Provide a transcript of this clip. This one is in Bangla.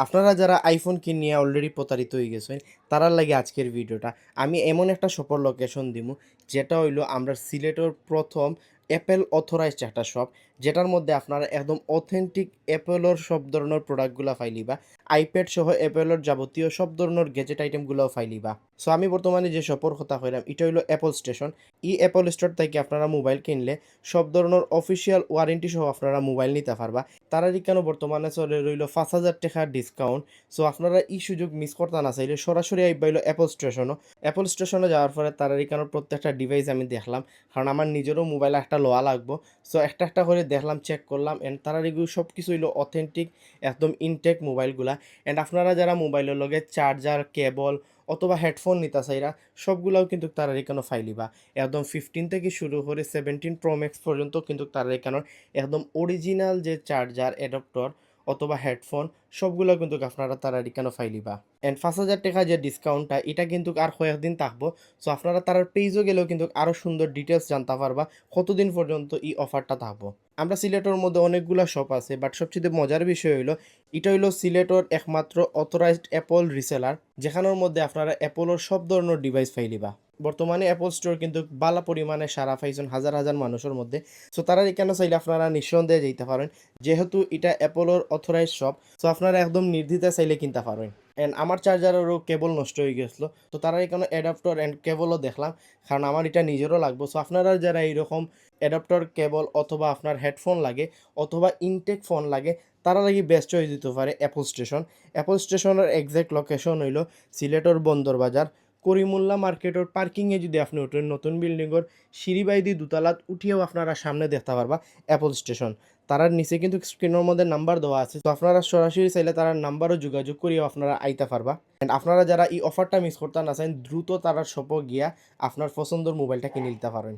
আপনারা যারা আইফোন কিনিয়া অলরেডি প্রতারিত হয়ে গেছেন তারার লাগে আজকের ভিডিওটা। আমি এমন একটা শপের লোকেশন দিমু যেটা হইলো আমরা সিলেটের প্রথম অ্যাপেল অথরাইজড একটা শপ, যেটার মধ্যে আপনারা একদম অথেন্টিক অ্যাপেলের সব ধরনের প্রোডাক্টগুলা পাইলিবা। আইপ্যাড সহ অ্যাপেলের যাবতীয় সব ধরনের গ্যাজেট আইটেমগুলোও পাইলিবা। সো আমি বর্তমানে যে শপের কথা কইলাম এটা হইলো অ্যাপল স্টেশন। ই অ্যাপল স্টোর থেকে আপনারা মোবাইল কিনলে সব ধরনের অফিসিয়াল ওয়ারেন্টি সহ আপনারা মোবাইল নিতে পারবা। তারারই কেন বর্তমানে চলে রইল ৫,০০০ টাকার ডিসকাউন্ট। সো আপনারা এই সুযোগ মিস করতে না চাইলে সরাসরি আইবাইল অ্যাপল স্টেশনও। অ্যাপল স্টেশনে যাওয়ার পরে তারারই কেন প্রত্যেকটা ডিভাইস আমি দেখলাম, কারণ আমার নিজেরও মোবাইল একটা লওয়া লাগবো। সো একটা একটা করে দেখলাম, চেক করলাম, অ্যান্ড তারার এগুলো সব কিছু হইলো অথেন্টিক, একদম ইনটেক মোবাইলগুলা। অ্যান্ড আপনারা যারা মোবাইলের লগে চার্জার, কেবল অথবা হেডফোন নিতে চাইরা সবগুলাও কিন্তু তারার এখানে ফাইলিবা। একদম 15 থেকে শুরু করে 17 প্রো ম্যাক্স পর্যন্ত কিন্তু তারার এখানে একদম অরিজিনাল যে চার্জার, অ্যাডাপ্টর অথবা হেডফোন সবগুলো কিন্তু আপনারা তাড়াতাড়ি কেন ফাইলিবা। অ্যান্ড ৫,০০০ টাকা যে ডিসকাউন্টটা এটা কিন্তু আর কয়েকদিন থাকবো। সো আপনারা তারার পেজও গেলেও কিন্তু আরও সুন্দর ডিটেলস জানতে পারবা কতদিন পর্যন্ত এই অফারটা থাকবো। আমরা সিলেটের মধ্যে অনেকগুলো শপ আছে, বাট সবচেয়ে মজার বিষয় হইলো এটা হইলো সিলেটের একমাত্র অথরাইজড অ্যাপল রিসেলার, যেখানের মধ্যে আপনারা অ্যাপলের সব ধরনের ডিভাইস ফাইলিবা। বর্তমানে অ্যাপল স্টোর কিন্তু বালা পরিমাণে সারা পাইছেন হাজার হাজার মানুষের মধ্যে। সো তারা এখানে চাইলে আপনারা নিঃসন্দেহে যেতে পারেন, যেহেতু এটা অ্যাপলের অথরাইজ শপ। সো আপনারা একদম নির্দ্বিধায় চাইলে কিনতে পারেন। অ্যান্ড আমার চার্জারেরও কেবল নষ্ট হয়ে গেছিলো, তো তারা এখানে অ্যাডাপ্টর অ্যান্ড কেবলও দেখলাম, কারণ আমার এটা নিজেরও লাগবে। সো আপনারা যারা এইরকম অ্যাডাপ্টর, কেবল অথবা আপনার হেডফোন লাগে অথবা ইনটেক ফোন লাগে, তারা লাগি বেস্ট চয়েস দিতে পারে অ্যাপল স্টেশন। অ্যাপল স্টেশনের এক্সাক্ট লোকেশন হইল সিলেটর বন্দর বাজার, করিমুল্লা মার্কেটের পার্কিংয়ে যদি আপনি ওঠেন, নতুন বিল্ডিংয়ের সিঁড়ি বাইদি দুতলাত উঠিয়েও আপনারা সামনে দেখতে পারবা অ্যাপল স্টেশন। তারার নিচে কিন্তু স্ক্রিনের মধ্যে নাম্বার দেওয়া আছে, তো আপনারা সরাসরি চাইলে তার নাম্বারও যোগাযোগ করিয়েও আপনারা আইতে পারবা। অ্যান্ড আপনারা যারা এই অফারটা মিস করতে না চান, দ্রুত তারার শপে গিয়া আপনার পছন্দের মোবাইলটা কিনে নিতে পারেন।